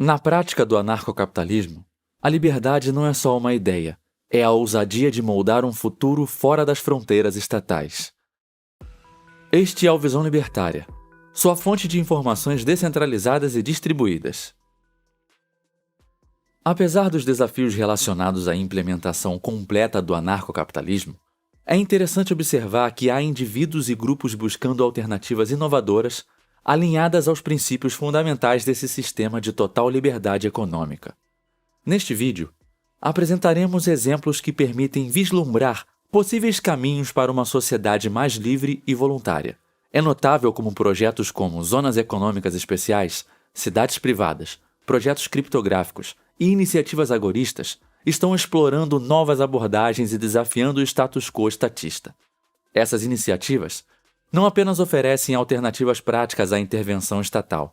Na prática do anarcocapitalismo, a liberdade não é só uma ideia, é a ousadia de moldar um futuro fora das fronteiras estatais. Este é o Visão Libertária, sua fonte de informações descentralizadas e distribuídas. Apesar dos desafios relacionados à implementação completa do anarcocapitalismo, é interessante observar que há indivíduos e grupos buscando alternativas inovadoras alinhadas aos princípios fundamentais desse sistema de total liberdade econômica. Neste vídeo, apresentaremos exemplos que permitem vislumbrar possíveis caminhos para uma sociedade mais livre e voluntária. É notável como projetos como zonas econômicas especiais, cidades privadas, projetos criptográficos e iniciativas agoristas estão explorando novas abordagens e desafiando o status quo estatista. Essas iniciativas não apenas oferecem alternativas práticas à intervenção estatal,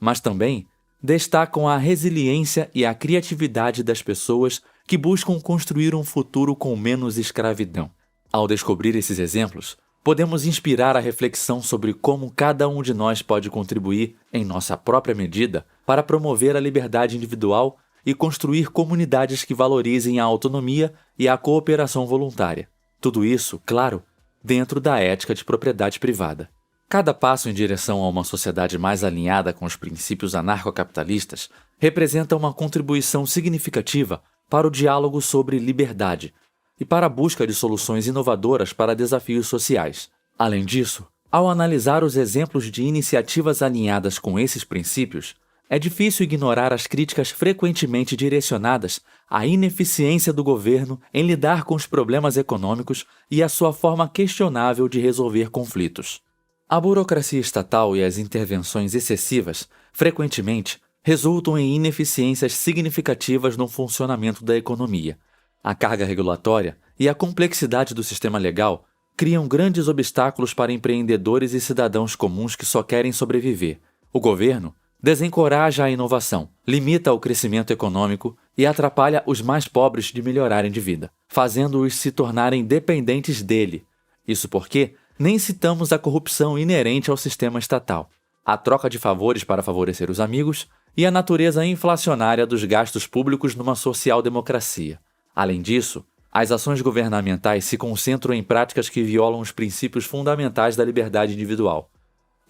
mas também destacam a resiliência e a criatividade das pessoas que buscam construir um futuro com menos escravidão. Ao descobrir esses exemplos, podemos inspirar a reflexão sobre como cada um de nós pode contribuir, em nossa própria medida, para promover a liberdade individual e construir comunidades que valorizem a autonomia e a cooperação voluntária. Tudo isso, claro, dentro da ética de propriedade privada. Cada passo em direção a uma sociedade mais alinhada com os princípios anarcocapitalistas representa uma contribuição significativa para o diálogo sobre liberdade e para a busca de soluções inovadoras para desafios sociais. Além disso, ao analisar os exemplos de iniciativas alinhadas com esses princípios, é difícil ignorar as críticas frequentemente direcionadas à ineficiência do governo em lidar com os problemas econômicos e a sua forma questionável de resolver conflitos. A burocracia estatal e as intervenções excessivas, frequentemente, resultam em ineficiências significativas no funcionamento da economia. A carga regulatória e a complexidade do sistema legal criam grandes obstáculos para empreendedores e cidadãos comuns que só querem sobreviver. O governo desencoraja a inovação, limita o crescimento econômico e atrapalha os mais pobres de melhorarem de vida, fazendo-os se tornarem dependentes dele. Isso porque nem citamos a corrupção inerente ao sistema estatal, a troca de favores para favorecer os amigos e a natureza inflacionária dos gastos públicos numa social-democracia. Além disso, as ações governamentais se concentram em práticas que violam os princípios fundamentais da liberdade individual.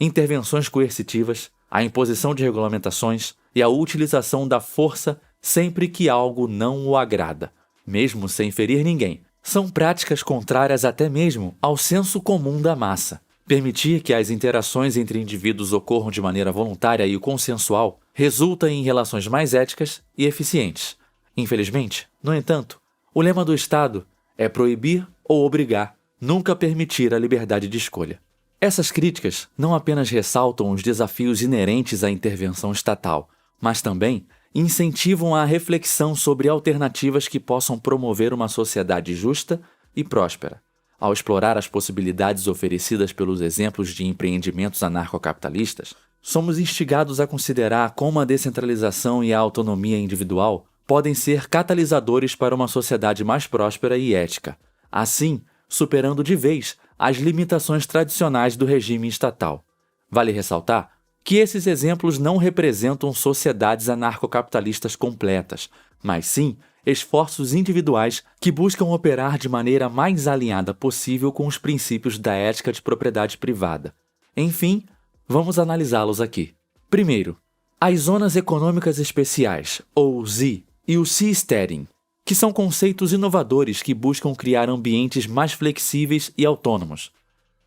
Intervenções coercitivas, a imposição de regulamentações e a utilização da força sempre que algo não o agrada, mesmo sem ferir ninguém, são práticas contrárias até mesmo ao senso comum da massa. Permitir que as interações entre indivíduos ocorram de maneira voluntária e consensual resulta em relações mais éticas e eficientes. Infelizmente, no entanto, o lema do Estado é proibir ou obrigar, nunca permitir a liberdade de escolha. Essas críticas não apenas ressaltam os desafios inerentes à intervenção estatal, mas também incentivam a reflexão sobre alternativas que possam promover uma sociedade justa e próspera. Ao explorar as possibilidades oferecidas pelos exemplos de empreendimentos anarcocapitalistas, somos instigados a considerar como a descentralização e a autonomia individual podem ser catalisadores para uma sociedade mais próspera e ética, assim superando de vez as limitações tradicionais do regime estatal. Vale ressaltar que esses exemplos não representam sociedades anarcocapitalistas completas, mas sim esforços individuais que buscam operar de maneira mais alinhada possível com os princípios da ética de propriedade privada. Enfim, vamos analisá-los aqui. Primeiro, as zonas econômicas especiais, ou ZE, e o seasteading, que são conceitos inovadores que buscam criar ambientes mais flexíveis e autônomos.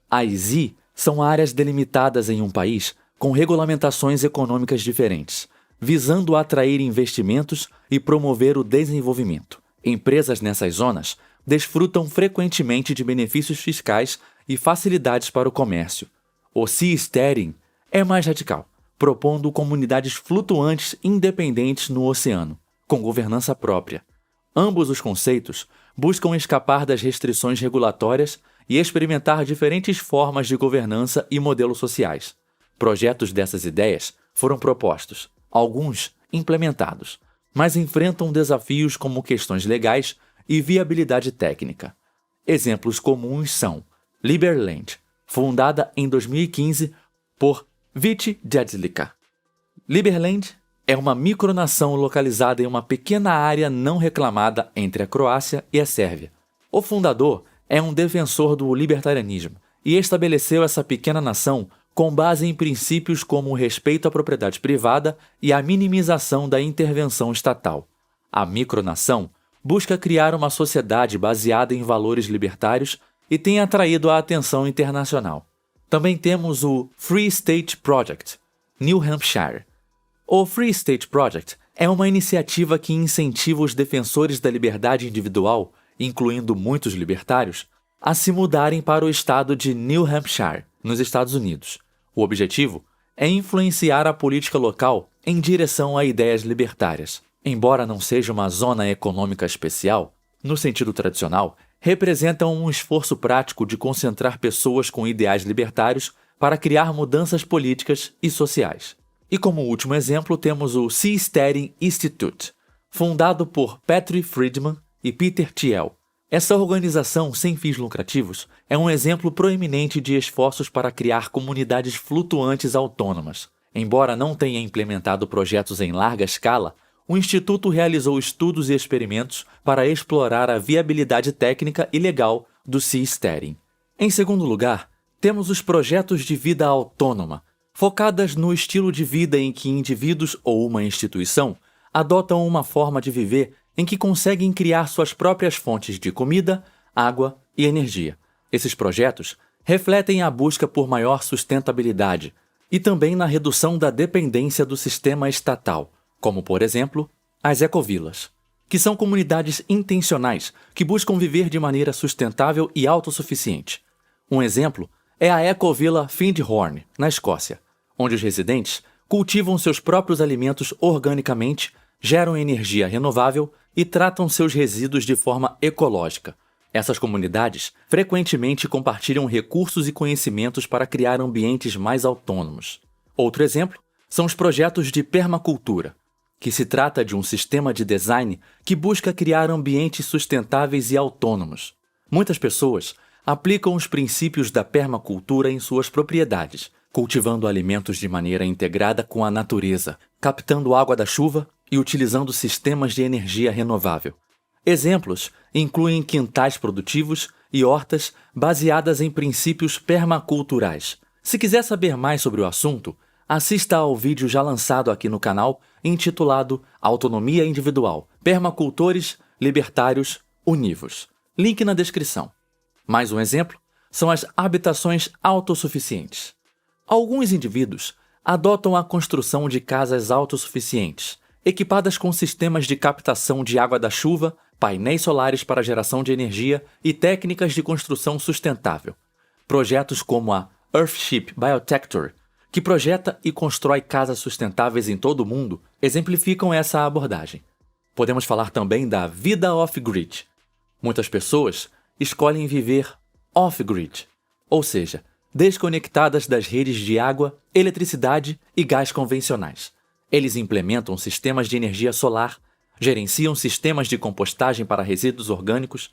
As ZE são áreas delimitadas em um país com regulamentações econômicas diferentes, visando atrair investimentos e promover o desenvolvimento. Empresas nessas zonas desfrutam frequentemente de benefícios fiscais e facilidades para o comércio. O seasteading é mais radical, propondo comunidades flutuantes independentes no oceano, com governança própria. Ambos os conceitos buscam escapar das restrições regulatórias e experimentar diferentes formas de governança e modelos sociais. Projetos dessas ideias foram propostos, alguns implementados, mas enfrentam desafios como questões legais e viabilidade técnica. Exemplos comuns são Liberland, fundada em 2015 por Vít Jedlička. Liberland é uma micronação localizada em uma pequena área não reclamada entre a Croácia e a Sérvia. O fundador é um defensor do libertarianismo e estabeleceu essa pequena nação com base em princípios como o respeito à propriedade privada e a minimização da intervenção estatal. A micronação busca criar uma sociedade baseada em valores libertários e tem atraído a atenção internacional. Também temos o Free State Project, New Hampshire. O Free State Project é uma iniciativa que incentiva os defensores da liberdade individual, incluindo muitos libertários, a se mudarem para o estado de New Hampshire, nos Estados Unidos. O objetivo é influenciar a política local em direção a ideias libertárias. Embora não seja uma zona econômica especial, no sentido tradicional, representam um esforço prático de concentrar pessoas com ideais libertários para criar mudanças políticas e sociais. E como último exemplo temos o Seasteading Institute, fundado por Patrick Friedman e Peter Thiel. Essa organização sem fins lucrativos é um exemplo proeminente de esforços para criar comunidades flutuantes autônomas. Embora não tenha implementado projetos em larga escala, o Instituto realizou estudos e experimentos para explorar a viabilidade técnica e legal do seasteading. Em segundo lugar, temos os projetos de vida autônoma, focadas no estilo de vida em que indivíduos ou uma instituição adotam uma forma de viver em que conseguem criar suas próprias fontes de comida, água e energia. Esses projetos refletem a busca por maior sustentabilidade e também na redução da dependência do sistema estatal, como, por exemplo, as ecovilas, que são comunidades intencionais que buscam viver de maneira sustentável e autossuficiente. Um exemplo é a ecovila Findhorn, na Escócia, onde os residentes cultivam seus próprios alimentos organicamente, geram energia renovável e tratam seus resíduos de forma ecológica. Essas comunidades frequentemente compartilham recursos e conhecimentos para criar ambientes mais autônomos. Outro exemplo são os projetos de permacultura, que se trata de um sistema de design que busca criar ambientes sustentáveis e autônomos. Muitas pessoas aplicam os princípios da permacultura em suas propriedades, cultivando alimentos de maneira integrada com a natureza, captando água da chuva e utilizando sistemas de energia renovável. Exemplos incluem quintais produtivos e hortas baseadas em princípios permaculturais. Se quiser saber mais sobre o assunto, assista ao vídeo já lançado aqui no canal, intitulado Autonomia Individual, Permacultores Libertários Univos. Link na descrição. Mais um exemplo são as habitações autossuficientes. Alguns indivíduos adotam a construção de casas autossuficientes, equipadas com sistemas de captação de água da chuva, painéis solares para geração de energia e técnicas de construção sustentável. Projetos como a Earthship Biotector, que projeta e constrói casas sustentáveis em todo o mundo, exemplificam essa abordagem. Podemos falar também da vida off-grid. Muitas pessoas escolhem viver off-grid, ou seja, desconectadas das redes de água, eletricidade e gás convencionais. Eles implementam sistemas de energia solar, gerenciam sistemas de compostagem para resíduos orgânicos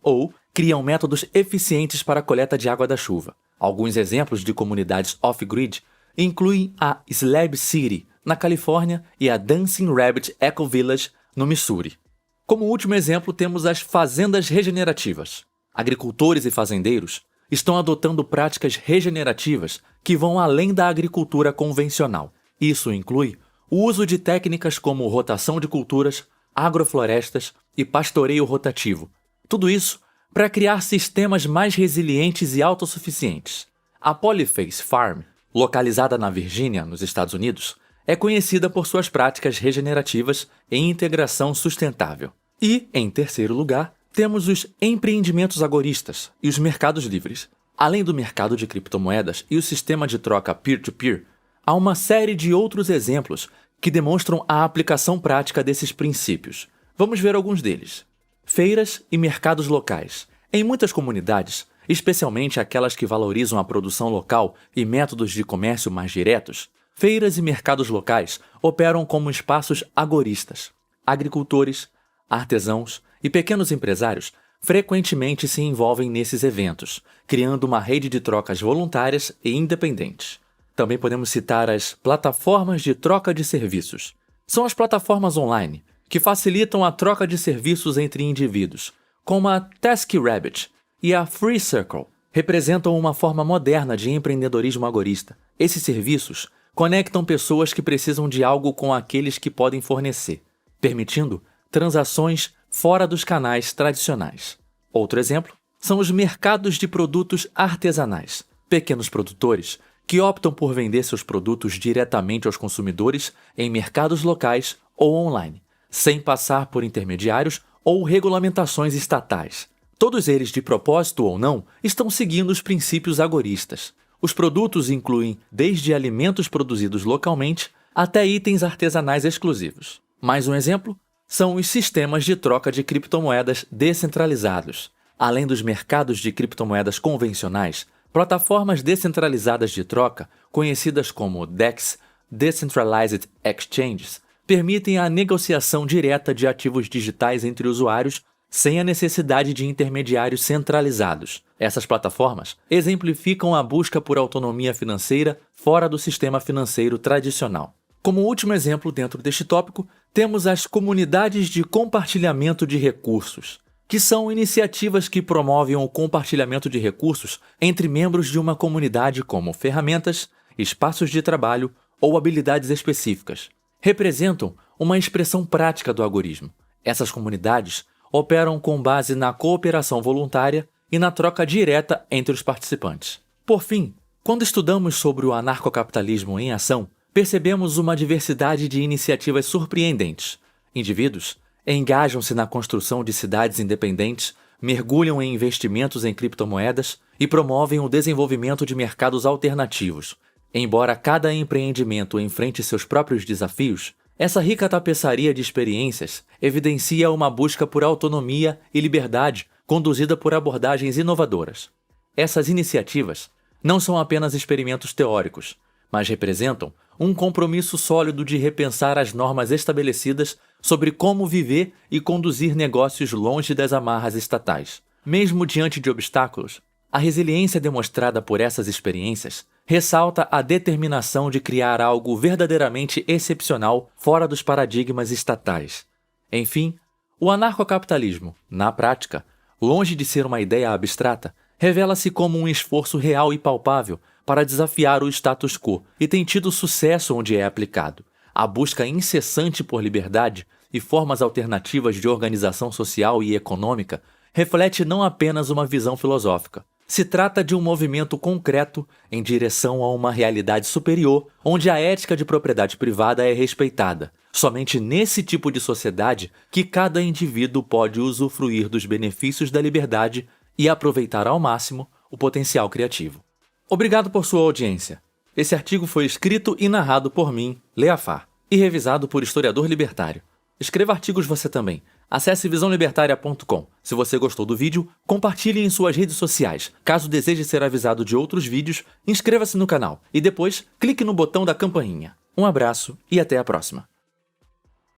ou criam métodos eficientes para a coleta de água da chuva. Alguns exemplos de comunidades off-grid incluem a Slab City, na Califórnia, e a Dancing Rabbit Eco Village, no Missouri. Como último exemplo, temos as fazendas regenerativas. Agricultores e fazendeiros estão adotando práticas regenerativas que vão além da agricultura convencional. Isso inclui o uso de técnicas como rotação de culturas, agroflorestas e pastoreio rotativo. Tudo isso para criar sistemas mais resilientes e autossuficientes. A Polyface Farm, localizada na Virgínia, nos Estados Unidos, é conhecida por suas práticas regenerativas e integração sustentável. E, em terceiro lugar, temos os empreendimentos agoristas e os mercados livres. Além do mercado de criptomoedas e o sistema de troca peer-to-peer, há uma série de outros exemplos que demonstram a aplicação prática desses princípios. Vamos ver alguns deles. Feiras e mercados locais. Em muitas comunidades, especialmente aquelas que valorizam a produção local e métodos de comércio mais diretos, feiras e mercados locais operam como espaços agoristas. Agricultores, artesãos e pequenos empresários frequentemente se envolvem nesses eventos, criando uma rede de trocas voluntárias e independentes. Também podemos citar as plataformas de troca de serviços. São as plataformas online que facilitam a troca de serviços entre indivíduos, como a TaskRabbit e a FreeCircle. Representam uma forma moderna de empreendedorismo agorista. Esses serviços conectam pessoas que precisam de algo com aqueles que podem fornecer, permitindo transações fora dos canais tradicionais. Outro exemplo são os mercados de produtos artesanais. Pequenos produtores que optam por vender seus produtos diretamente aos consumidores em mercados locais ou online, sem passar por intermediários ou regulamentações estatais. Todos eles, de propósito ou não, estão seguindo os princípios agoristas. Os produtos incluem desde alimentos produzidos localmente até itens artesanais exclusivos. Mais um exemplo são os sistemas de troca de criptomoedas descentralizados. Além dos mercados de criptomoedas convencionais, plataformas descentralizadas de troca, conhecidas como DEX, Decentralized Exchanges, permitem a negociação direta de ativos digitais entre usuários sem a necessidade de intermediários centralizados. Essas plataformas exemplificam a busca por autonomia financeira fora do sistema financeiro tradicional. Como último exemplo dentro deste tópico, temos as comunidades de compartilhamento de recursos, que são iniciativas que promovem o compartilhamento de recursos entre membros de uma comunidade como ferramentas, espaços de trabalho ou habilidades específicas. Representam uma expressão prática do agorismo. Essas comunidades operam com base na cooperação voluntária e na troca direta entre os participantes. Por fim, quando estudamos sobre o anarcocapitalismo em ação, percebemos uma diversidade de iniciativas surpreendentes. Indivíduos engajam-se na construção de cidades independentes, mergulham em investimentos em criptomoedas e promovem o desenvolvimento de mercados alternativos. Embora cada empreendimento enfrente seus próprios desafios, essa rica tapeçaria de experiências evidencia uma busca por autonomia e liberdade conduzida por abordagens inovadoras. Essas iniciativas não são apenas experimentos teóricos, mas representam um compromisso sólido de repensar as normas estabelecidas sobre como viver e conduzir negócios longe das amarras estatais. Mesmo diante de obstáculos, a resiliência demonstrada por essas experiências ressalta a determinação de criar algo verdadeiramente excepcional fora dos paradigmas estatais. Enfim, o anarcocapitalismo, na prática, longe de ser uma ideia abstrata, revela-se como um esforço real e palpável para desafiar o status quo e tem tido sucesso onde é aplicado. A busca incessante por liberdade e formas alternativas de organização social e econômica reflete não apenas uma visão filosófica. Se trata de um movimento concreto em direção a uma realidade superior, onde a ética de propriedade privada é respeitada. Somente nesse tipo de sociedade que cada indivíduo pode usufruir dos benefícios da liberdade e aproveitar ao máximo o potencial criativo. Obrigado por sua audiência. Esse artigo foi escrito e narrado por mim, Leafar, e revisado por historiador libertário. Escreva artigos você também. Acesse visãolibertaria.com. Se você gostou do vídeo, compartilhe em suas redes sociais. Caso deseje ser avisado de outros vídeos, inscreva-se no canal e depois clique no botão da campainha. Um abraço e até a próxima.